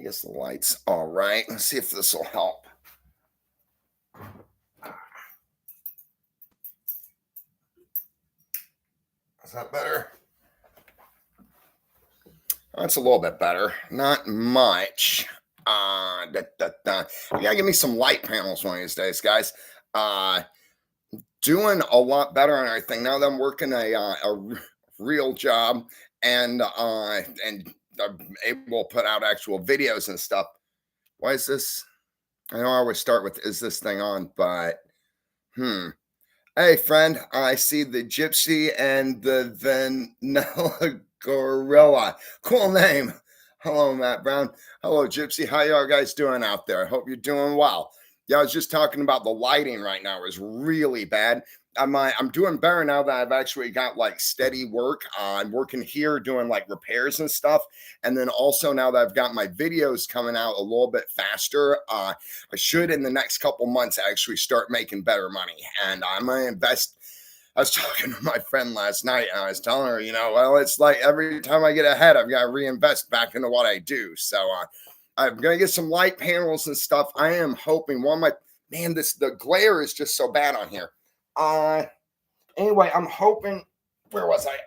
I guess the light's all right. Let's see if this will help. Is that better? That's a little bit better. Not much. You gotta give me some light panels one of these days, guys. Doing a lot better on everything now that I'm working a real job and I'm able to put out actual videos and stuff. Why is this? I know I always start with "Is this thing on?" But Hey, friend, I see the Gypsy and the Vanilla Gorilla. Cool name. Hello, Matt Brown. Hello, Gypsy. How y'all guys doing out there? I hope you're doing well. Yeah, I was just talking about the lighting right now is really bad. I'm doing better now that I've actually got like steady work. I'm working here doing like repairs and stuff. And then also now that I've got my videos coming out a little bit faster, I should in the next couple months actually start making better money. And I'm going to invest. I was talking to my friend last night and I was telling her, well, it's like every time I get ahead, I've got to reinvest back into what I do. So I'm going to get some light panels and stuff. I am hoping the glare is just so bad on here. Anyway, I'm hoping, where was I?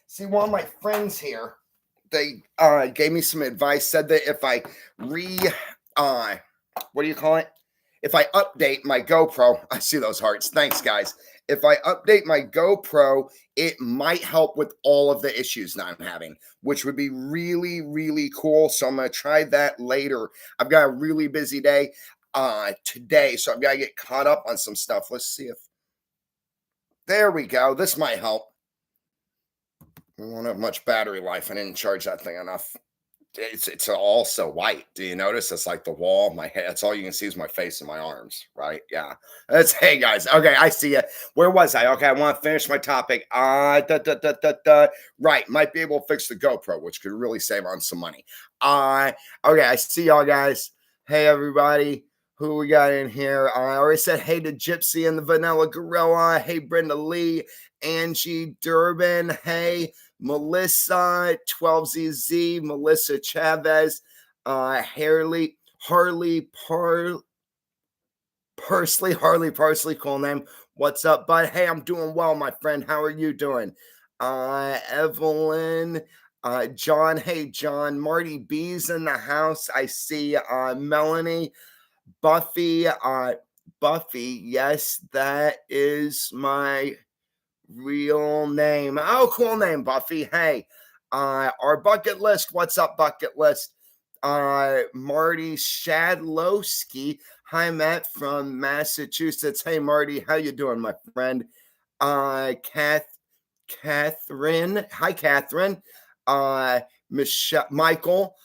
See, one of my friends here, they gave me some advice, said that if I if I update my GoPro, I see those hearts. Thanks, guys. If I update my GoPro, it might help with all of the issues that I'm having, which would be really, really cool. So I'm going to try that later. I've got a really busy day today, so I've got to get caught up on some stuff. Let's see if, there we go. This might help. We won't have much battery life. I didn't charge that thing enough. It's all so white. Do you notice? It's like the wall, my head. That's all you can see is my face and my arms, right? Yeah. Hey guys. Okay, I see it. Where was I? Okay, I want to finish my topic. Right. Might be able to fix the GoPro, which could really save on some money. Okay, I see y'all guys. Hey everybody. Who we got in here? I already said hey to Gypsy and the Vanilla Gorilla. Hey Brenda Lee, Angie Durbin. Hey Melissa 12ZZ, Melissa Chavez, Harley Parsley, cool name. What's up, bud? Hey, I'm doing well, my friend. How are you doing? Evelyn, John. Hey, John. Marty B's in the house. I see Melanie, Buffy. Buffy, yes, that is my real name. Oh, cool name, Buffy. Hey, our bucket list. What's up, bucket list? Marty Shadlowski. Hi, Matt from Massachusetts. Hey, Marty, how you doing, my friend? Catherine. Hi, Catherine. Michael.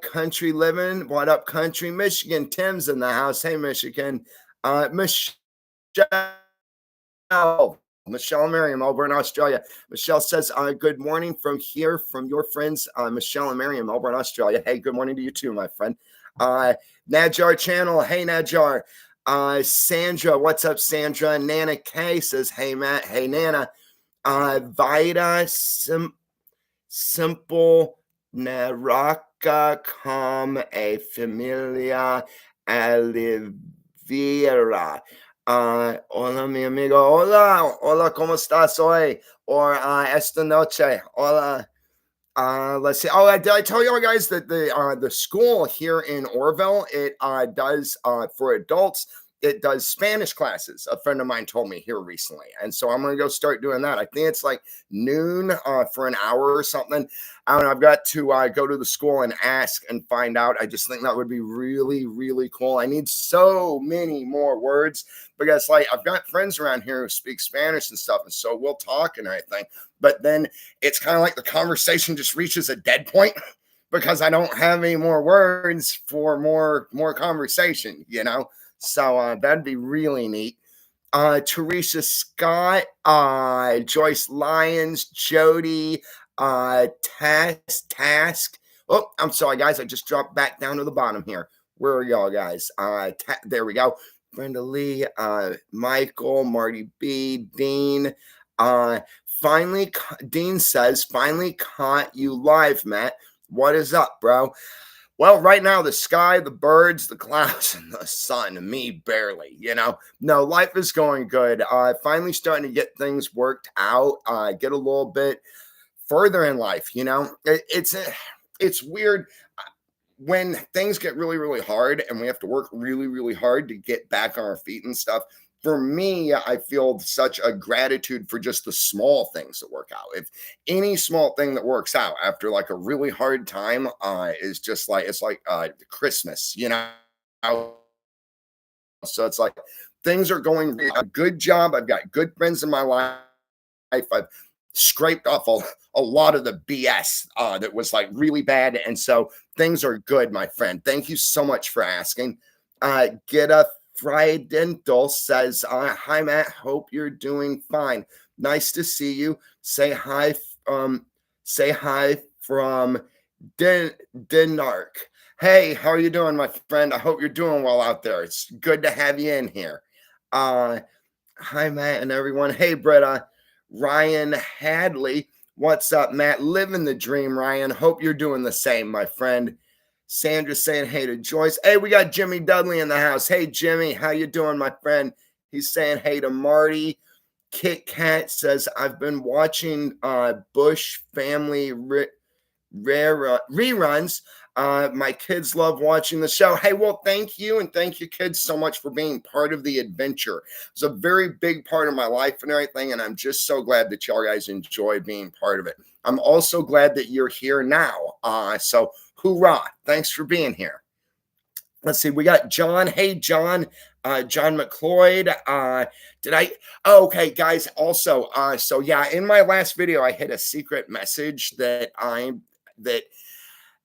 Country living. What up, country? Michigan. Tim's in the house. Hey, Michigan. Michelle Merriam over in Australia. Michelle says, good morning from here from your friends, Michelle and Merriam over in Australia. Hey, good morning to you too, my friend. Najar Channel. Hey, Najar. Sandra. What's up, Sandra? Nana K says, hey, Matt. Hey, Nana. Vida Simple Naraka com a familia Oliveira. Hola, mi amigo. Hola, ¿cómo estás hoy? Or esta noche. Hola. Let's see. Oh, did I tell you guys that the school here in Orville, it does for adults, it does Spanish classes. A friend of mine told me here recently. And so I'm going to go start doing that. I think it's like noon for an hour or something. I don't know. I've got to go to the school and ask and find out. I just think that would be really, really cool. I need so many more words because like I've got friends around here who speak Spanish and stuff. And so we'll talk and everything. But then it's kind of like the conversation just reaches a dead point because I don't have any more words for more conversation, So that'd be really neat. Teresa Scott, Joyce Lyons, Jody, Task. Oh, I'm sorry, guys. I just dropped back down to the bottom here. Where are y'all guys? There we go. Brenda Lee, Michael, Marty B, Dean, Dean says, finally caught you live, Matt. What is up, bro? Well, right now, the sky, the birds, the clouds, and the sun, me barely, No, life is going good. Finally starting to get things worked out, get a little bit further in life, it's weird when things get really, really hard and we have to work really, really hard to get back on our feet and stuff. For me, I feel such a gratitude for just the small things that work out. If any small thing that works out after like a really hard time is just like it's like Christmas, So it's like things are going a good job. I've got good friends in my life. I've scraped off a lot of the BS that was like really bad. And so things are good, my friend. Thank you so much for asking. Get a Dental says, hi, Matt. Hope you're doing fine. Nice to see you. Say hi from Denmark. Hey, how are you doing, my friend? I hope you're doing well out there. It's good to have you in here. Hi, Matt and everyone. Hey, Brett. Ryan Hadley. What's up, Matt? Living the dream, Ryan. Hope you're doing the same, my friend. Sandra saying hey to Joyce. Hey, we got Jimmy Dudley in the house. Hey, Jimmy, how you doing, my friend? He's saying hey to Marty. Kit Kat says, I've been watching Bush Family reruns. My kids love watching the show. Hey, well, thank you. And thank you, kids, so much for being part of the adventure. It's a very big part of my life and everything. And I'm just so glad that y'all guys enjoy being part of it. I'm also glad that you're here now. So hoorah. Thanks for being here. Let's see. We got John. Hey, John. John McLeod. Okay, guys. Also, so yeah, in my last video, I hit a secret message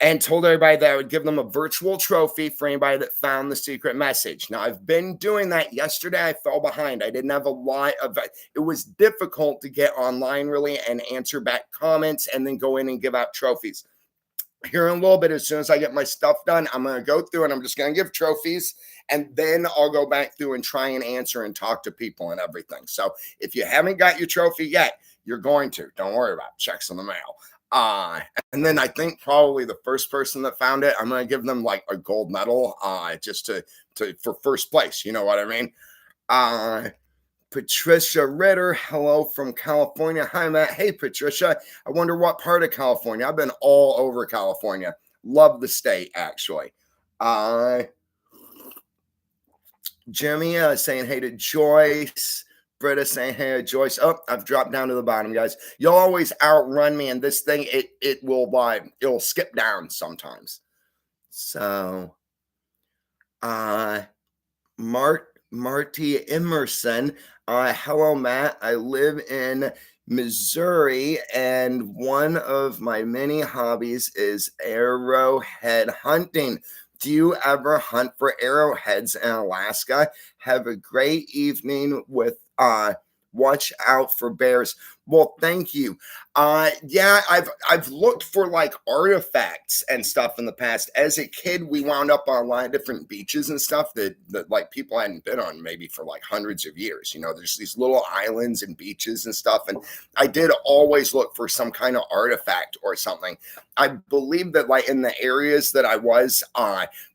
and told everybody that I would give them a virtual trophy for anybody that found the secret message. Now, I've been doing that. Yesterday, I fell behind. I didn't have a lot of it. Was difficult to get online, really, and answer back comments and then go in and give out trophies. Here in a little bit, as soon as I get my stuff done, I'm going to go through and I'm just going to give trophies. And then I'll go back through and try and answer and talk to people and everything. So if you haven't got your trophy yet, you're going to. Don't worry about it. Checks in the mail. And then I think probably the first person that found it, I'm going to give them like a gold medal, just for first place. You know what I mean? Patricia Ritter, hello from California. Hi, Matt. Hey, Patricia. I wonder what part of California. I've been all over California. Love the state, actually. Jimmy saying hey to Joyce. Britta saying hey to Joyce. Oh, I've dropped down to the bottom, guys. You'll always outrun me, and this thing it'll skip down sometimes. So, Marty Emerson. Hello, Matt. I live in Missouri, and one of my many hobbies is arrowhead hunting. Do you ever hunt for arrowheads in Alaska? Have a great evening with watch out for bears. Well, thank you. Yeah, I've looked for like artifacts and stuff in the past. As a kid, we wound up on a lot of different beaches and stuff that like people hadn't been on maybe for like hundreds of years. There's these little islands and beaches and stuff. And I did always look for some kind of artifact or something. I believe that like in the areas that I was,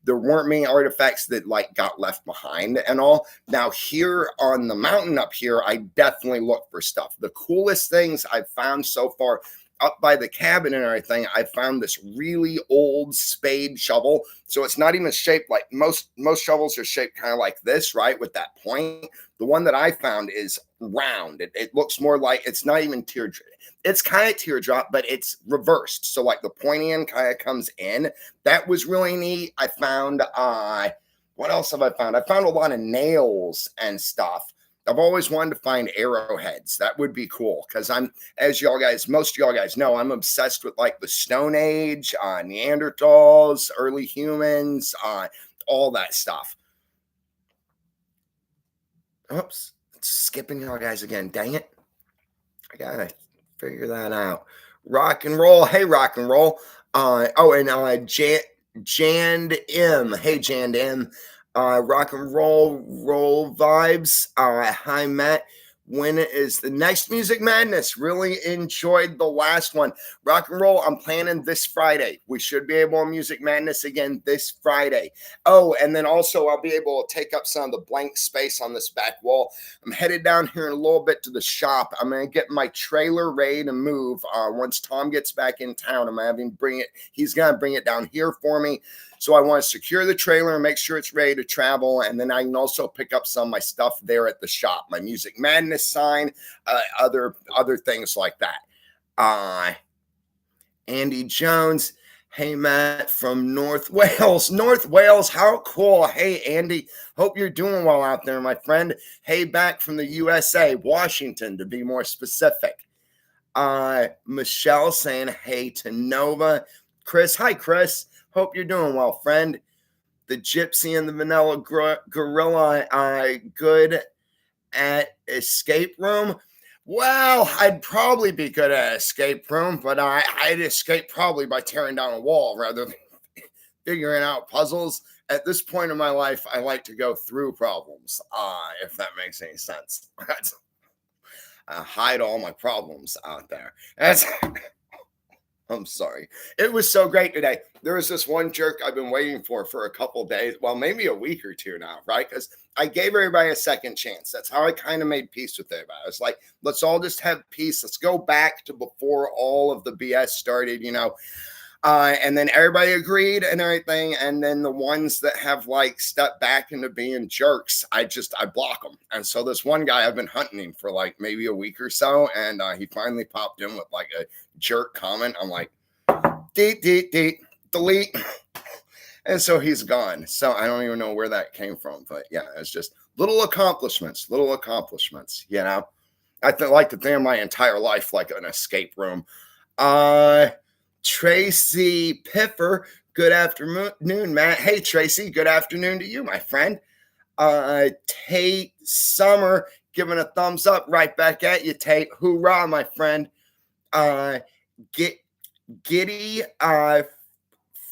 there weren't many artifacts that like got left behind and all. Now here on the mountain up here, I definitely look for stuff. The coolest things I've found so far up by the cabin and everything, I found this really old spade shovel. So it's not even shaped like most shovels are shaped kind of like this, right? With that point. The one that I found is round. It looks more like it's not even teardrop. It's kind of teardrop, but it's reversed. So like the pointy end kind of comes in. That was really neat. I found what else have I found? I found a lot of nails and stuff. I've always wanted to find arrowheads. That would be cool because most of y'all guys know, I'm obsessed with like the Stone Age, Neanderthals, early humans, all that stuff. Oops, skipping y'all guys again. Dang it. I gotta figure that out. Rock and roll. Hey, rock and roll. Jand M. Hey, Jand M. Rock and roll vibes. Hi, Matt. When is the next Music Madness? Really enjoyed the last one. Rock and roll, I'm planning this Friday. We should be able to Music Madness again this Friday. Oh, and then also I'll be able to take up some of the blank space on this back wall. I'm headed down here in a little bit to the shop. I'm going to get my trailer ready to move. Once Tom gets back in town, I'm having bring it. He's going to bring it down here for me. So I want to secure the trailer and make sure it's ready to travel. And then I can also pick up some of my stuff there at the shop, my Music Madness sign, other things like that. Andy Jones. Hey, Matt from North Wales. North Wales, how cool. Hey, Andy. Hope you're doing well out there, my friend. Hey, back from the USA, Washington, to be more specific. Michelle saying hey to Nova. Chris, hi, Chris. Hope you're doing well, friend. The Gypsy and the Vanilla Gorilla, good at escape room. Well, I'd probably be good at escape room, but I'd escape probably by tearing down a wall rather than figuring out puzzles. At this point in my life, I like to go through problems, if that makes any sense. I hide all my problems out there. I'm sorry. It was so great today. There was this one jerk I've been waiting for a couple days, well, maybe a week or two now, right? Because I gave everybody a second chance. That's how I kind of made peace with everybody. I was like, let's all just have peace. Let's go back to before all of the BS started, and then everybody agreed and everything. And then the ones that have like stepped back into being jerks, I block them. And so this one guy, I've been hunting him for like maybe a week or so. And he finally popped in with like a jerk comment. I'm like, delete. And so he's gone. So I don't even know where that came from. But yeah, it's just little accomplishments. I like to think of my entire life like an escape room. Tracy Piffer, good afternoon, Matt. Hey, Tracy, good afternoon to you, my friend. Tate Summer, giving a thumbs up right back at you, Tate. Hoorah, my friend. Giddy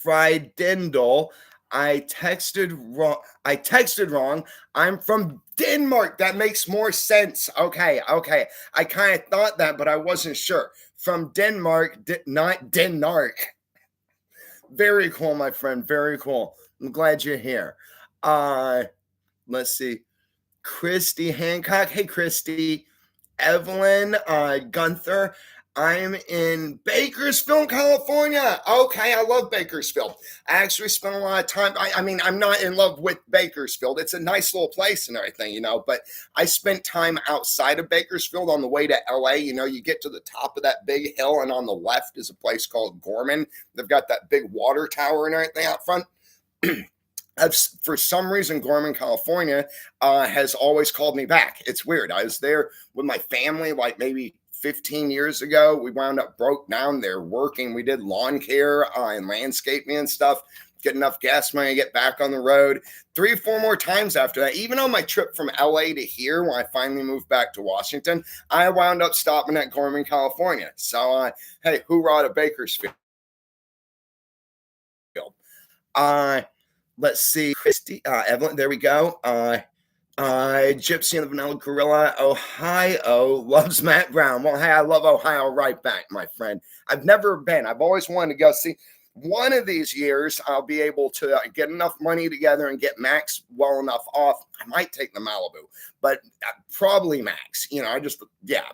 Friedendel. I texted wrong. I'm from Denmark. That makes more sense. Okay. I kind of thought that, but I wasn't sure. From Denmark, not Denmark. Very cool, my friend. Very cool. I'm glad you're here. Let's see. Christy Hancock. Hey, Christy. Evelyn Gunther. I'm in Bakersfield, California. Okay, I love Bakersfield. I actually spent a lot of time. I mean, I'm not in love with Bakersfield. It's a nice little place and everything, but I spent time outside of Bakersfield on the way to LA. You get to the top of that big hill, and on the left is a place called Gorman. They've got that big water tower and everything out front. For some reason, Gorman, California has always called me back. It's weird. I was there with my family like maybe 15 years ago. We wound up broke down there working. We did lawn care and landscaping and stuff, get enough gas money to get back on the road 3 or 4 more times after that. Even on my trip from LA to here, when I finally moved back to Washington, I wound up stopping at Gorman, California. So, hey, hoorah to Bakersfield. Let's see, Christy, Evelyn, there we go. Gypsy and the Vanilla Gorilla, Ohio, loves Matt Brown. Well, hey, I love Ohio right back, my friend. I've never been. I've always wanted to go see. One of these years, I'll be able to get enough money together and get Max well enough off. I might take the Malibu, but probably Max.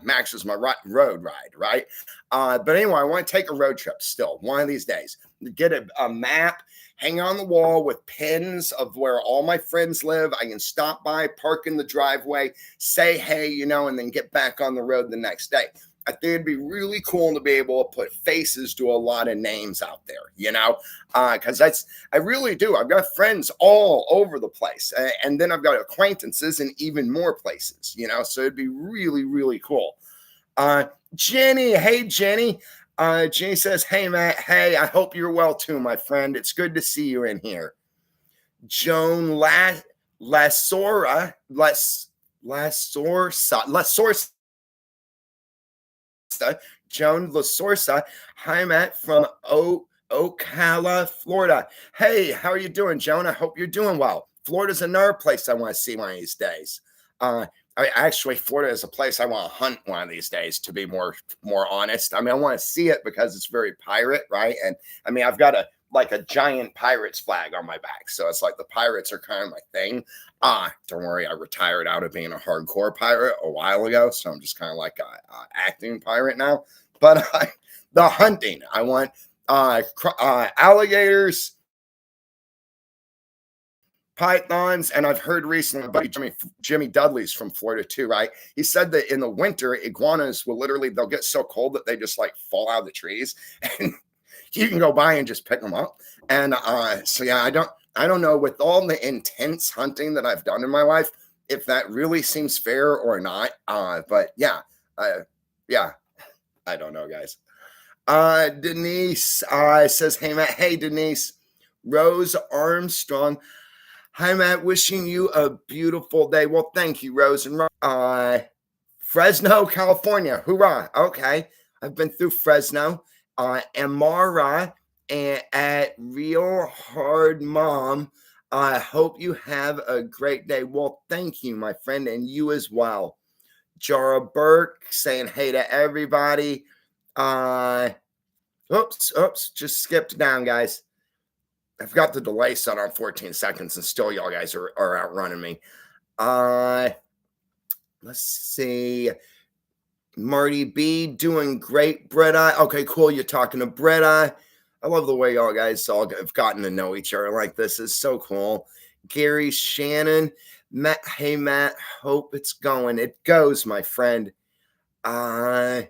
Max is my road ride, right? But anyway, I want to take a road trip still one of these days. Get a map, hang on the wall with pins of where all my friends live. I can stop by, park in the driveway, say hey, and then get back on the road the next day. I think it'd be really cool to be able to put faces to a lot of names out there, because I really do. I've got friends all over the place, and then I've got acquaintances in even more places, so it'd be really, really cool. Jenny, hey, Jenny. Jenny says, hey, Matt. Hey, I hope you're well too, my friend. It's good to see you in here. Joan Lasorsa. Joan Lasorsa. Hi, Matt from Ocala, Florida. Hey, how are you doing, Joan? I hope you're doing well. Florida's another place I want to see one of these days. I Actually, Florida is a place I want to hunt one of these days. To be more honest, I mean, I want to see it because it's very pirate, right? And I mean, I've got a giant pirates flag on my back, so it's like the pirates are kind of my thing. Don't worry, I retired out of being a hardcore pirate a while ago, so I'm just kind of like a acting pirate now. But the hunting, I want alligators, pythons, and I've heard recently about Jimmy Dudley's from Florida too, right? He said that in the winter, iguanas will literally they'll get so cold that they just like fall out of the trees, and you can go by and just pick them up. And so yeah, I don't know with all the intense hunting that I've done in my life if that really seems fair or not. But yeah, yeah, I don't know, guys. Denise says, "Hey Matt, hey Denise, Rose Armstrong. Hi, Matt. Wishing you a beautiful day." Well, thank you, Rose. And Fresno, California. Hoorah. Okay. I've been through Fresno. Amara at Real Hard Mom. I hope you have a great day. Well, thank you, my friend, and you as well. Jara Burke saying hey to everybody. Oops, just skipped down, guys. I've got the delay set on 14 seconds, and still y'all guys are outrunning me. Let's see. Marty B doing great. Bretta. Okay, cool. You're talking to Bretta. I love the way y'all guys all have gotten to know each other like this. Is so cool. Gary Shannon. Matt, hey Matt. Hope it's going. It goes, my friend. Brandy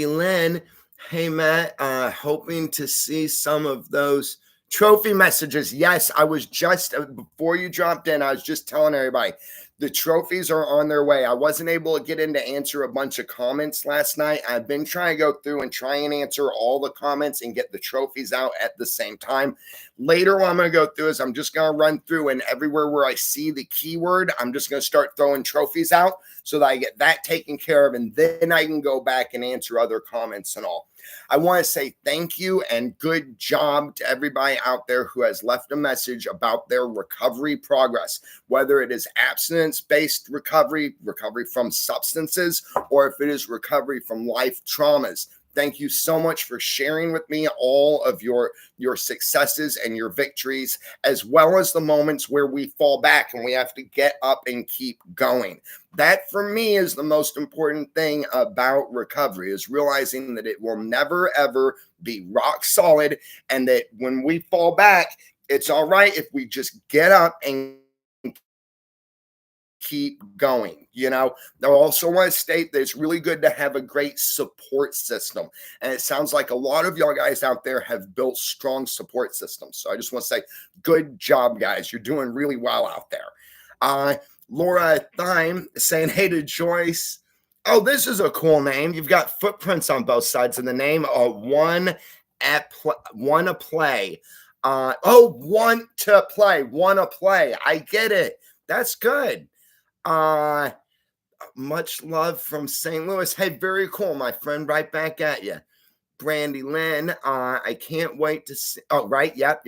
Lynn. Hey Matt. Hoping to see some of those trophy messages. Yes, I was just before you dropped in, I was just telling everybody the trophies are on their way. I wasn't able to get in to answer a bunch of comments last night. I've been trying to go through and try and answer all the comments and get the trophies out at the same time. Later, what I'm going to go through is I'm just going to run through, and everywhere where I see the keyword, I'm just going to start throwing trophies out so that I get that taken care of, and then I can go back and answer other comments and all. I want to say thank you and good job to everybody out there who has left a message about their recovery progress, whether it is abstinence-based recovery, recovery from substances, or if it is recovery from life traumas. Thank you so much for sharing with me all of your successes and your victories, as well as the moments where we fall back and we have to get up and keep going. That for me is the most important thing about recovery, is realizing that it will never, ever be rock solid, and that when we fall back, it's all right if we just get up and keep going. I also want to state that it's really good to have a great support system. And it sounds like a lot of y'all guys out there have built strong support systems. So I just want to say, good job, guys. You're doing really well out there. Laura Thyme saying, hey to Joyce. Oh, this is a cool name. You've got footprints on both sides of the name. One a play. Want to play. Wanna play. I get it. That's good. Much love from St. Louis. Hey, very cool, my friend. Right back at you. Brandy Lynn. I can't wait to see. Oh, right. Yep.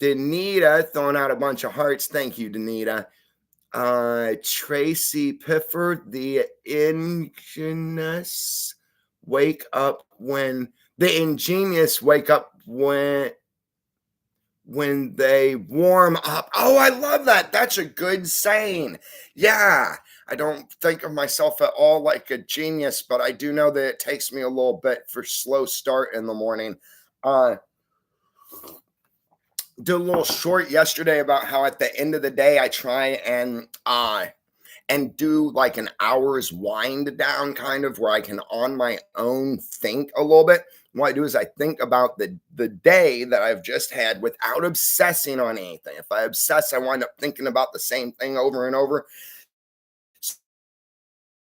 Danita throwing out a bunch of hearts. Thank you, Danita. Tracy Pifford, the ingenious wake up when they warm up. Oh, I love that. That's a good saying. Yeah. I don't think of myself at all like a genius, but I do know that it takes me a little bit for slow start in the morning. Did a little short yesterday about how at the end of the day I try and do like an hour's wind down, kind of where I can on my own think a little bit. What I do is I think about the day that I've just had without obsessing on anything. If I obsess, I wind up thinking about the same thing over and over.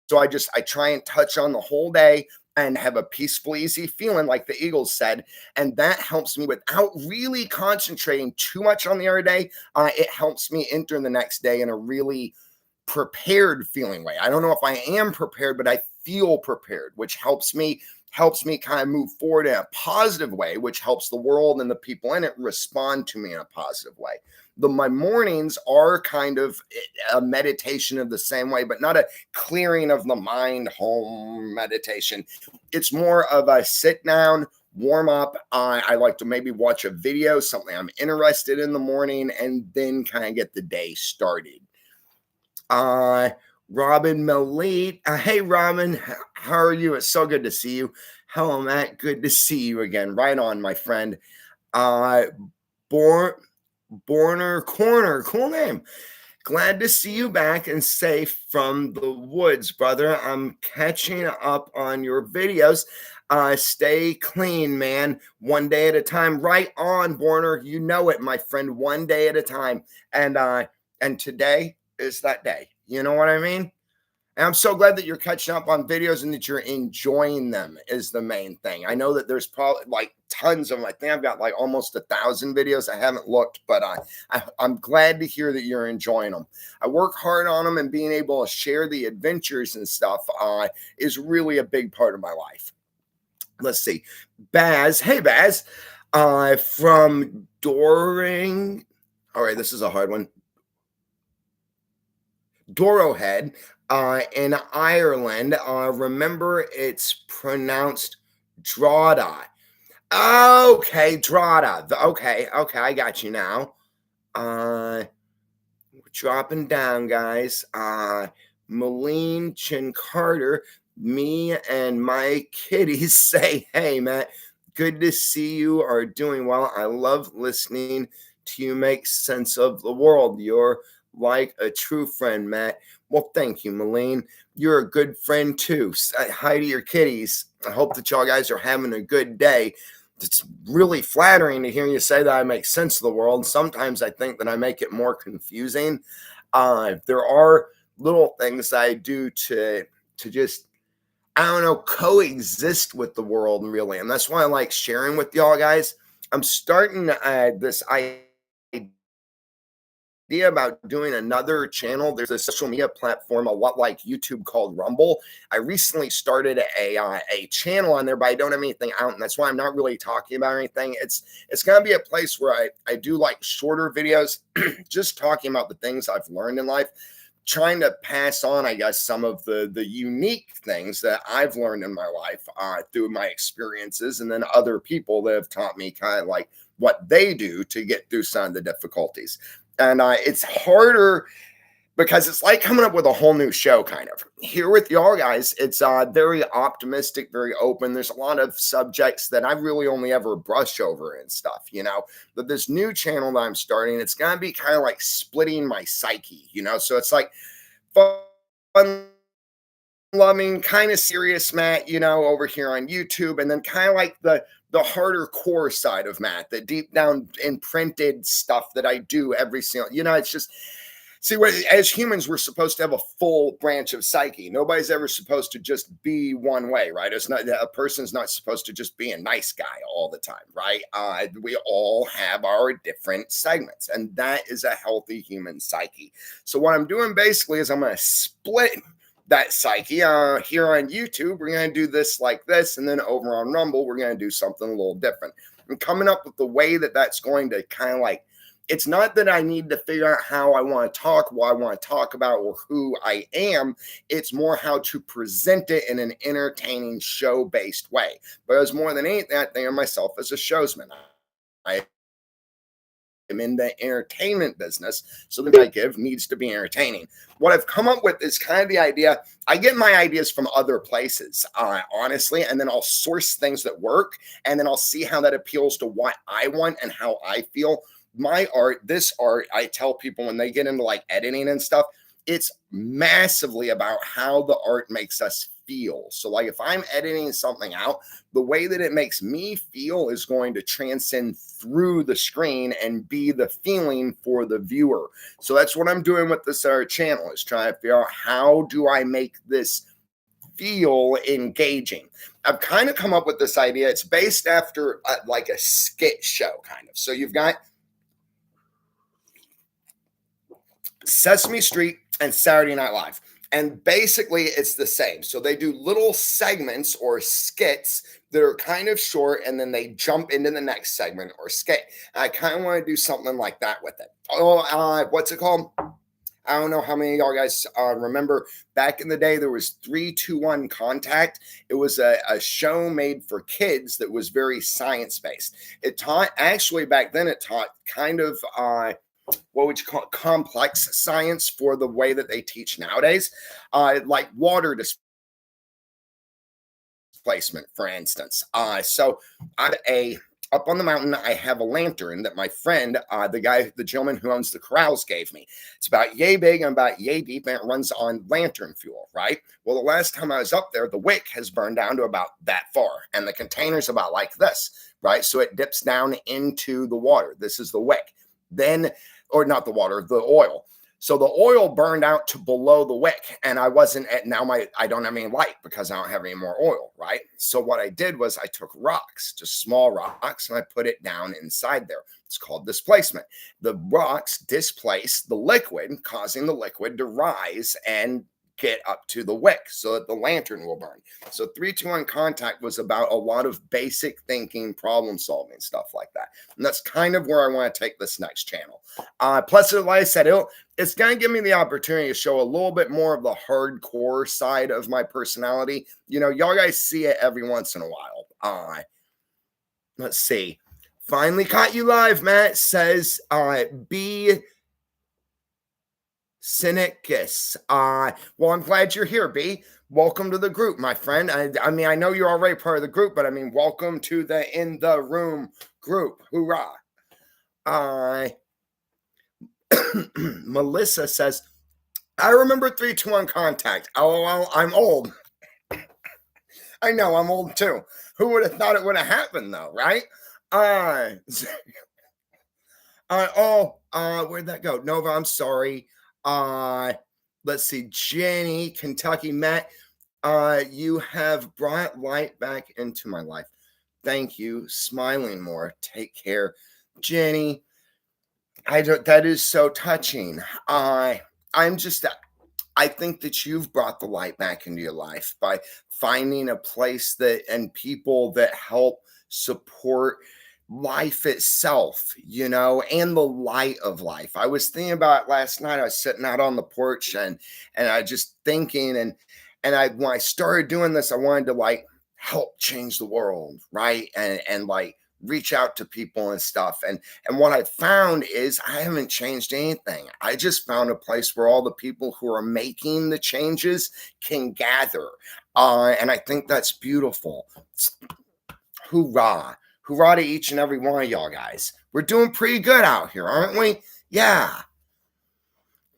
So I try and touch on the whole day and have a peaceful, easy feeling, like the Eagles said. And that helps me without really concentrating too much on the other day. It helps me enter the next day in a really prepared feeling way. I don't know if I am prepared, but I feel prepared, which helps me helps me kind of move forward in a positive way, which helps the world and the people in it respond to me in a positive way. My mornings are kind of a meditation of the same way, but not a clearing of the mind home meditation. It's more of a sit down, warm up. I like to maybe watch a video, something I'm interested in the morning, and then kind of get the day started. Robin Malit. Hey, Robin, how are you? It's so good to see you. Hello, Matt. Good to see you again. Right on, my friend. Borner Corner. Cool name. Glad to see you back and safe from the woods, brother. I'm catching up on your videos. Stay clean, man. One day at a time. Right on, Borner. You know it, my friend. One day at a time. And today is that day. You know what I mean? And I'm so glad that you're catching up on videos and that you're enjoying them is the main thing. I know that there's probably like tons of them. I think I've got like almost 1,000 videos. I haven't looked, but I'm glad to hear that you're enjoying them. I work hard on them, and being able to share the adventures and stuff is really a big part of my life. Let's see. Baz. Hey, Baz. From Doring. All right, this is a hard one. Dorohead in Ireland. Remember, it's pronounced Drada. Okay, Drada. Okay, I got you now. Dropping down, guys. Malene Chin Carter. Me and my kitties say, hey, Matt, good to see you are doing well. I love listening to you make sense of the world. You're like a true friend, Matt. Well, thank you, Malene. You're a good friend too. Hi to your kitties. I hope that y'all guys are having a good day. It's really flattering to hear you say that I make sense of the world. Sometimes I think that I make it more confusing. There are little things I do to just, I don't know, coexist with the world, really. And that's why I like sharing with y'all guys. I'm starting this idea about doing another channel. There's a social media platform, a lot like YouTube, called Rumble. I recently started a channel on there, but I don't have anything out, and that's why I'm not really talking about anything. It's going to be a place where I do like shorter videos, just talking about the things I've learned in life, trying to pass on, I guess, some of the unique things that I've learned in my life through my experiences, and then other people that have taught me kind of like what they do to get through some of the difficulties. And it's harder because it's like coming up with a whole new show, kind of. Here with y'all guys, it's very optimistic, very open. There's a lot of subjects that I really only ever brush over and stuff, you know. But this new channel that I'm starting, it's going to be kind of like splitting my psyche, you know. So it's like fun, loving, kind of serious Matt, you know, over here on YouTube, and then kind of like the harder core side of Matt, the deep down imprinted stuff that I do every single, you know, it's just, see, as humans, we're supposed to have a full branch of psyche. Nobody's ever supposed to just be one way, right? It's not, a person's not supposed to just be a nice guy all the time, right? We all have our different segments, and that is a healthy human psyche. So what I'm doing basically is I'm going to split that psyche. Here on YouTube, we're going to do this like this, and then over on Rumble, we're going to do something a little different. I'm coming up with the way that that's going to kind of like, it's not that I need to figure out how I want to talk, what I want to talk about, or who I am. It's more how to present it in an entertaining show-based way. But as more than anything, I think of myself as a showsman. I am in the entertainment business, so the I give needs to be entertaining. What I've come up with is kind of the idea. I get my ideas from other places, honestly, and then I'll source things that work, and then I'll see how that appeals to what I want and how I feel. My art, this art, I tell people when they get into like editing and stuff, it's massively about how the art makes us feel. So like if I'm editing something out, the way that it makes me feel is going to transcend through the screen and be the feeling for the viewer. So that's what I'm doing with this channel, is trying to figure out how do I make this feel engaging. I've kind of come up with this idea. It's based after like a skit show kind of. So you've got Sesame Street and Saturday Night Live. And basically, it's the same. So they do little segments or skits that are kind of short, and then they jump into the next segment or skit. And I kind of want to do something like that with it. Oh, what's it called? I don't know how many of y'all guys remember back in the day, there was 3-2-1 Contact. It was a show made for kids that was very science based. It taught, actually, back then, it taught kind of what would you call it, complex science for the way that they teach nowadays, like water displacement, for instance. So I'm up on the mountain, I have a lantern that my friend, the gentleman who owns the corrals, gave me. It's about yay big and about yay deep, and it runs on lantern fuel, right? Well, the last time I was up there, the wick has burned down to about that far, and the container's about like this, right? So it dips down into the water. This is the wick. Then, or not the water, the oil. So the oil burned out to below the wick, and I wasn't at now I don't have any light because I don't have any more oil, right? So what I did was I took rocks, just small rocks, and I put it down inside there. It's called displacement. The rocks displace the liquid, causing the liquid to rise and get up to the wick so that the lantern will burn. So 3-2-1 Contact was about a lot of basic thinking, problem solving, stuff like that. And that's kind of where I want to take this next channel. Plus, like I said, it's going to give me the opportunity to show a little bit more of the hardcore side of my personality. You know, y'all guys see it every once in a while. Let's see. Finally caught you live, Matt says, be Cynicus. Well, I'm glad you're here, B. Welcome to the group, my friend. I mean, I know you're already part of the group, but I mean, welcome to the In the Room group. Hoorah. Melissa says, I remember 3-2-1 Contact. Oh, I'm old. I know, I'm old too. Who would have thought it would have happened, though, right? Where'd that go? Nova, I'm sorry. Let's see. Jenny, Kentucky, Matt, you have brought light back into my life. Thank you. Smiling more. Take care. Jenny, that is so touching. I think that you've brought the light back into your life by finding a place and people that help support life itself, you know, and the light of life. I was thinking about it last night. I was sitting out on the porch and I just thinking when I started doing this, I wanted to like help change the world, right? And like reach out to people and stuff. And what I found is I haven't changed anything. I just found a place where all the people who are making the changes can gather. And I think that's beautiful. Hoorah. Hoorah to each and every one of y'all guys. We're doing pretty good out here, aren't we? Yeah.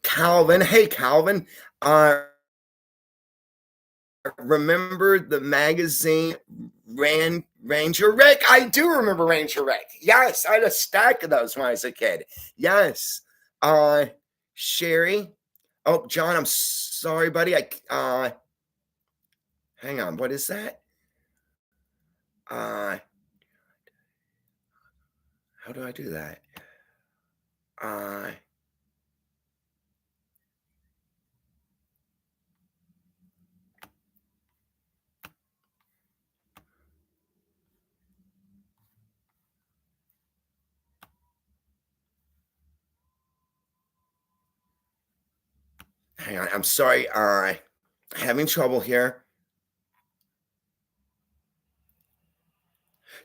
Calvin. Hey, Calvin. Remember the magazine Ranger Rick? I do remember Ranger Rick. Yes, I had a stack of those when I was a kid. Yes. Sherry. Oh, John, I'm sorry, buddy. Hang on. What is that? How do I do that? Hang on. I'm sorry. Having trouble here.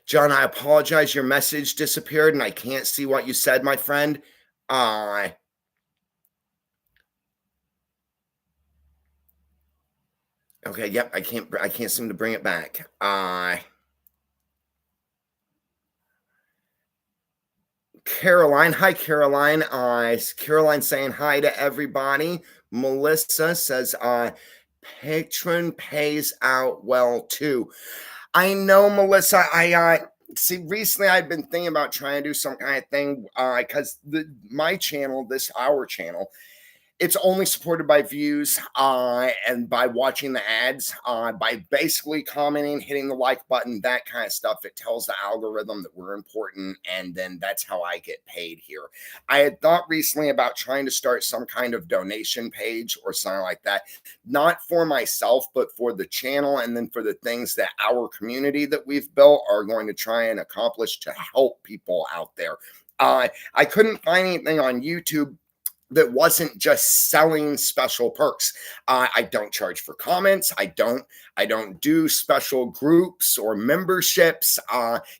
John, I apologize. Your message disappeared and I can't see what you said, my friend. Okay, yep, I can't seem to bring it back. Caroline, hi Caroline. Caroline saying hi to everybody. Melissa says, patron pays out well too. I know, Melissa. I see. Recently, I've been thinking about trying to do some kind of thing because our channel it's only supported by views and by watching the ads, by basically commenting, hitting the like button, that kind of stuff. It tells the algorithm that we're important, and then that's how I get paid here. I had thought recently about trying to start some kind of donation page or something like that, not for myself, but for the channel, and then for the things that our community that we've built are going to try and accomplish to help people out there. I couldn't find anything on YouTube that wasn't just selling special perks. I don't charge for comments. I don't do special groups or memberships.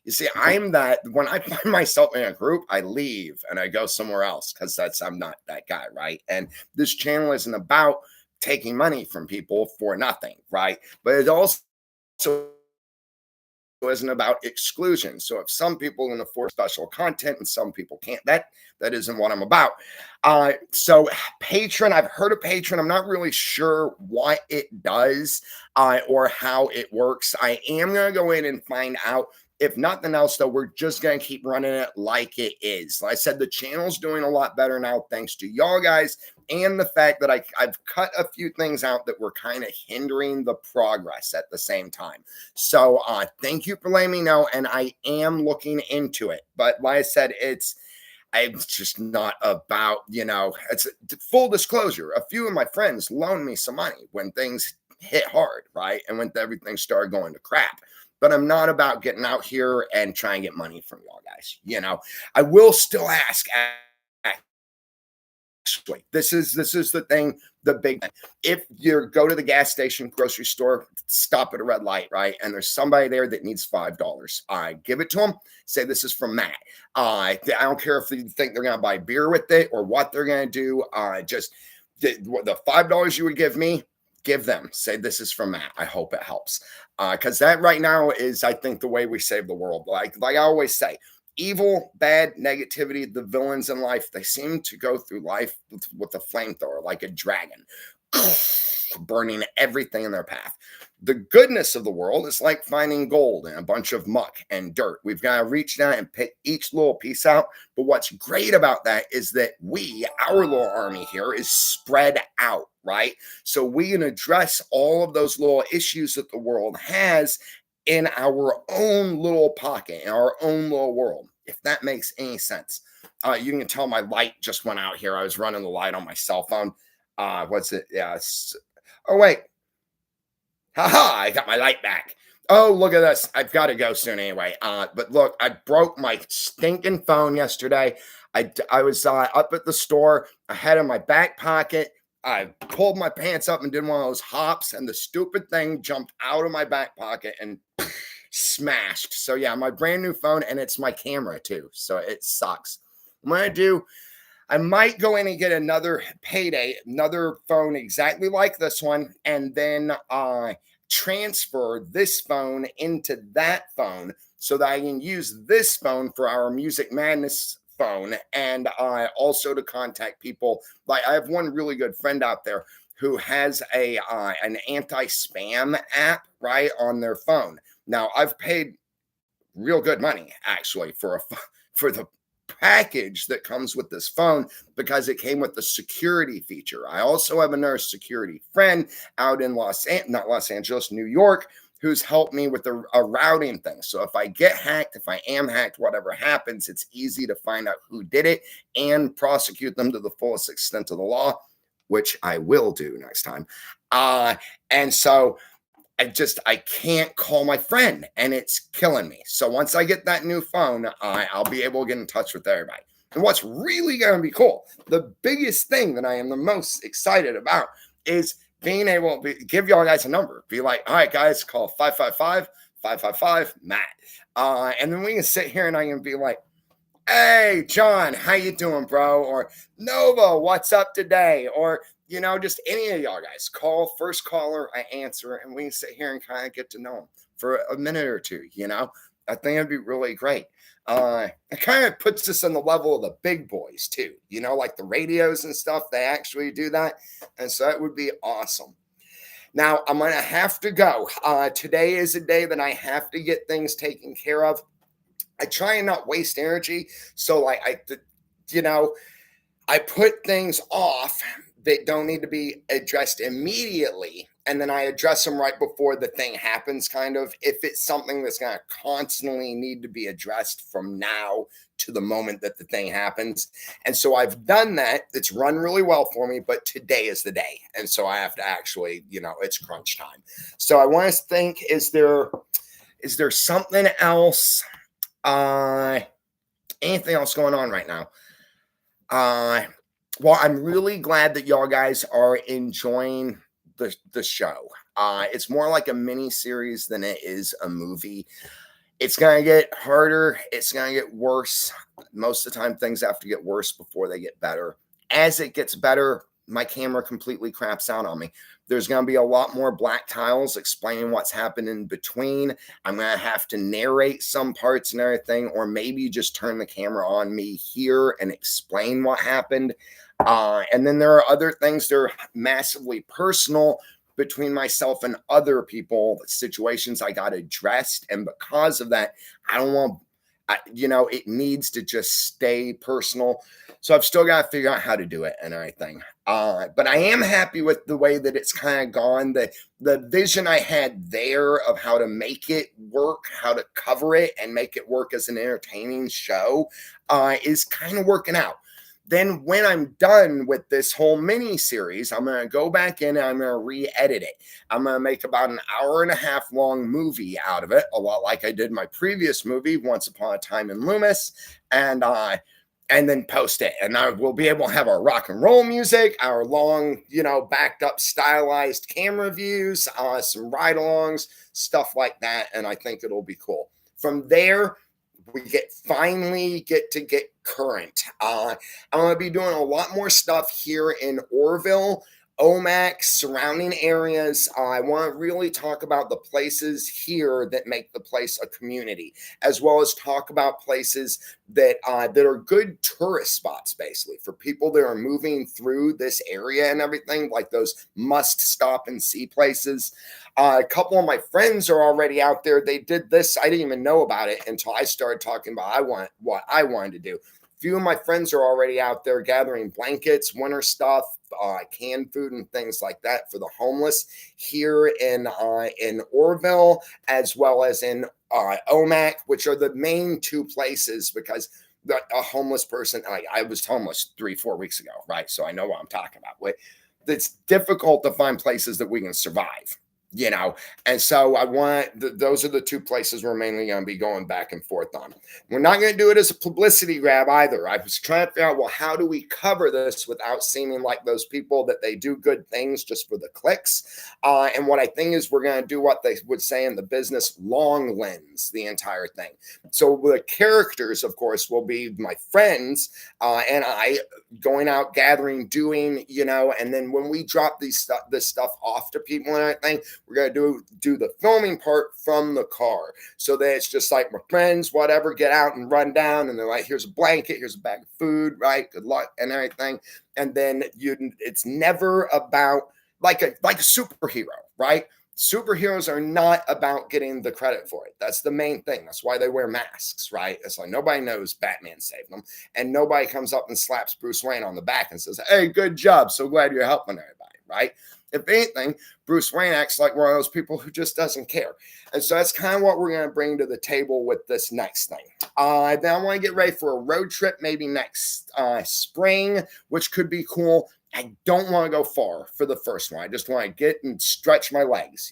You see, I'm that when I find myself in a group, I leave and I go somewhere else because I'm not that guy, right? And this channel isn't about taking money from people for nothing, right? But it also isn't about exclusion. So if some people can afford special content and some people can't, that isn't what I'm about. So Patreon, I've heard of Patreon. I'm not really sure what it does or how it works. I am going to go in and find out. If nothing else, though, we're just going to keep running it like it is. Like I said, the channel's doing a lot better now, thanks to y'all guys, and the fact that I've cut a few things out that were kind of hindering the progress at the same time. So thank you for letting me know, and I am looking into it. But like I said, it's just not about, it's full disclosure. A few of my friends loaned me some money when things hit hard, right? And when everything started going to crap. But I'm not about getting out here and trying to get money from y'all guys. I will still ask. Actually, this is the thing, the big thing. If you go to the gas station, grocery store, stop at a red light, right? And there's somebody there that needs $5. I give it to them. Say this is from Matt. I don't care if you think they're going to buy beer with it or what they're going to do. Just the $5 you would give me, give them. Say this is from Matt. I hope it helps. Because that right now is, I think, the way we save the world. Like I always say, evil, bad, negativity, the villains in life, they seem to go through life with a flamethrower, like a dragon, burning everything in their path. The goodness of the world is like finding gold in a bunch of muck and dirt. We've got to reach down and pick each little piece out. But what's great about that is that our little army here, is spread out, right? So we can address all of those little issues that the world has in our own little pocket, in our own little world, if that makes any sense. You can tell my light just went out here. I was running the light on my cell phone. What's it? Yeah. Oh, wait. Haha, I got my light back. Oh, look at this. I've got to go soon anyway. But look, I broke my stinking phone yesterday. I was up at the store. I had it in my back pocket. I pulled my pants up and did one of those hops, and the stupid thing jumped out of my back pocket and smashed. So yeah, my brand new phone, and it's my camera too. So it sucks. What I do, I might go in and get another payday, another phone exactly like this one, and then transfer this phone into that phone so that I can use this phone for our Music Madness phone, and also to contact people. Like I have one really good friend out there who has an anti-spam app right on their phone. Now I've paid real good money actually for the package that comes with this phone because it came with the security feature. I also have another security friend out in not Los Angeles, New York, who's helped me with a routing thing. So if I get hacked, if I am hacked, whatever happens, it's easy to find out who did it and prosecute them to the fullest extent of the law, which I will do next time. And so I can't call my friend, and it's killing me. So once I get that new phone, I'll be able to get in touch with everybody. And what's really going to be cool, the biggest thing that I am the most excited about is being able to give y'all guys a number. Be like, all right, guys, call 555-555-MATT. And then we can sit here and I can be like, hey, John, how you doing, bro? Or Nova, what's up today? Or just any of y'all guys call, first caller, I answer, and we can sit here and kind of get to know them for a minute or two. I think it'd be really great. It kind of puts us on the level of the big boys too, like the radios and stuff. They actually do that. And so it would be awesome. Now I'm going to have to go. Today is a day that I have to get things taken care of. I try and not waste energy. So I put things off that don't need to be addressed immediately, and then I address them right before the thing happens, kind of. If it's something that's going to constantly need to be addressed from now to the moment that the thing happens. And so I've done that. It's run really well for me, but today is the day. And so I have to actually, it's crunch time. So I want to think, is there something else? Anything else going on right now? Well, I'm really glad that y'all guys are enjoying the show. It's more like a mini series than it is a movie. It's gonna get harder. It's gonna get worse. Most of the time, things have to get worse before they get better. As it gets better, my camera completely craps out on me. There's going to be a lot more black tiles explaining what's happened in between. I'm going to have to narrate some parts and everything, or maybe just turn the camera on me here and explain what happened. And then there are other things that are massively personal between myself and other people, situations I got addressed. And because of that, I don't want, it needs to just stay personal. So I've still got to figure out how to do it and everything. But I am happy with the way that it's kind of gone. The vision I had there of how to make it work, how to cover it and make it work as an entertaining show is kind of working out. Then when I'm done with this whole mini series, I'm going to go back in and I'm going to re-edit it. I'm going to make about an hour and a half long movie out of it, a lot like I did my previous movie, Once Upon a Time in Loomis, and then post it. And I will be able to have our rock and roll music, our long, backed up stylized camera views, some ride-alongs, stuff like that. And I think it'll be cool. From there, we finally get to get current. I'm going to be doing a lot more stuff here in Oroville, Omak, surrounding areas. I want to really talk about the places here that make the place a community, as well as talk about places that are good tourist spots, basically, for people that are moving through this area and everything, like those must stop and see places. A couple of my friends are already out there. They did this. I didn't even know about it until I started talking about what I wanted to do. A few of my friends are already out there gathering blankets, winter stuff, canned food, and things like that for the homeless here in Oroville, as well as in Omak, which are the main two places, because a homeless person, I was homeless 3-4 weeks ago, right? So I know what I'm talking about. It's difficult to find places that we can survive. And so I want those are the two places we're mainly going to be going back and forth on. We're not going to do it as a publicity grab either. I was trying to figure out, well, how do we cover this without seeming like those people that they do good things just for the clicks? And what I think is we're going to do what they would say in the business, long lens the entire thing. So the characters, of course, will be my friends and I going out, gathering, doing, and then when we drop this stuff off to people and everything, we're going to do the filming part from the car. So that it's just like my friends, whatever, get out and run down. And they're like, here's a blanket, here's a bag of food, right? Good luck and everything. And then it's never about like a superhero, right? Superheroes are not about getting the credit for it. That's the main thing. That's why they wear masks, right? It's like nobody knows Batman saved them. And nobody comes up and slaps Bruce Wayne on the back and says, hey, good job. So glad you're helping everybody, right? If anything, Bruce Wayne acts like one of those people who just doesn't care. And so that's kind of what we're going to bring to the table with this next thing. Then I want to get ready for a road trip maybe next spring, which could be cool. I don't want to go far for the first one. I just want to get and stretch my legs,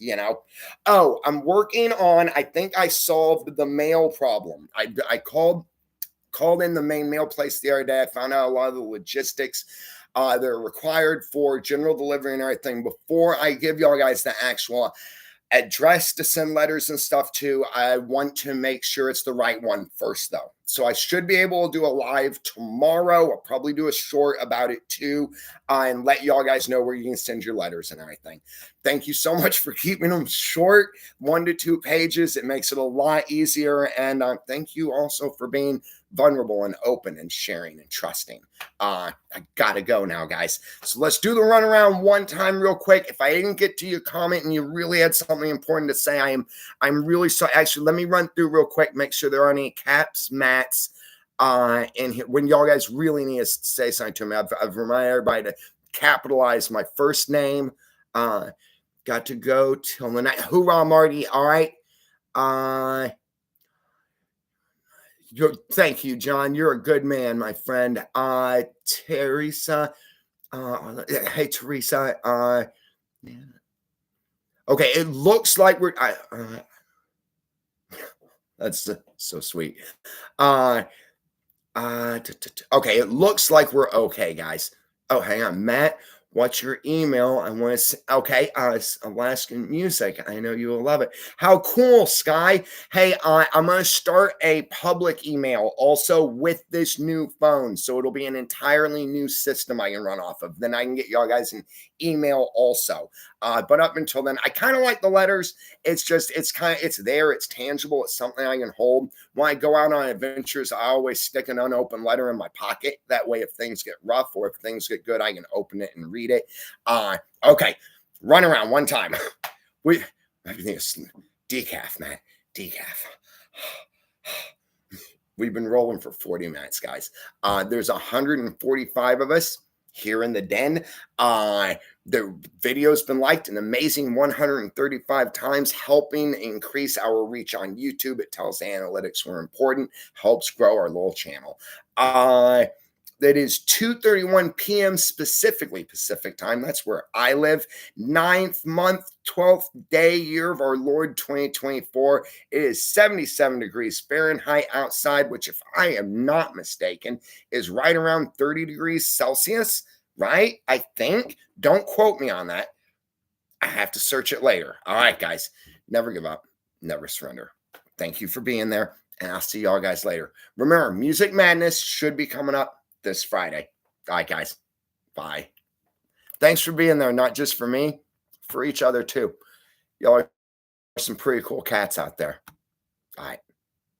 Oh, I'm working on, I think I solved the mail problem. I called in the main mail place the other day. I found out a lot of the logistics they're required for general delivery and everything. Before I give y'all guys the actual address to send letters and stuff to, I want to make sure it's the right one first, though. So I should be able to do a live tomorrow. I'll probably do a short about it too, and let y'all guys know where you can send your letters and everything. Thank you so much for keeping them short, 1 to 2 pages. It makes it a lot easier. And thank you also for being vulnerable and open and sharing and trusting. I gotta go now, guys. So let's do the runaround one time real quick. If I didn't get to your comment and you really had something important to say, I'm really sorry. Actually, let me run through real quick, make sure there aren't any caps, Matts, and when y'all guys really need to say something to me. I've reminded everybody to capitalize my first name. Got to go till the night. Hoorah, Marty. All right. Thank you, John. You're a good man, my friend. Teresa. Hey, Teresa. Yeah. Okay, it looks like we're. That's so sweet. Okay, it looks like we're okay, guys. Oh, hang on, Matt. What's your email? I want to. Okay, Alaskan Music. I know you will love it. How cool, Sky. Hey, I'm gonna start a public email also with this new phone, so it'll be an entirely new system I can run off of. Then I can get y'all guys an email also. But up until then, I kind of like the letters. It's there. It's tangible. It's something I can hold. When I go out on adventures, I always stick an unopened letter in my pocket. That way, if things get rough or if things get good, I can open it and read it. Okay, run around one time. Everything is decaf, man. Decaf. We've been rolling for 40 minutes, guys. There's 145 of us here in the den. The video's been liked an amazing 135 times, helping increase our reach on YouTube. It tells analytics we're important, helps grow our little channel. That is 2:31 p.m. specifically Pacific time. That's where I live. 9th month, 12th day, year of our Lord 2024. It is 77 degrees Fahrenheit outside, which, if I am not mistaken, is right around 30 degrees Celsius, right? I think. Don't quote me on that. I have to search it later. All right, guys. Never give up. Never surrender. Thank you for being there, and I'll see y'all guys later. Remember, Music Madness should be coming up this Friday. All right, guys. Bye. Thanks for being there, not just for me, for each other too. Y'all are some pretty cool cats out there. All right.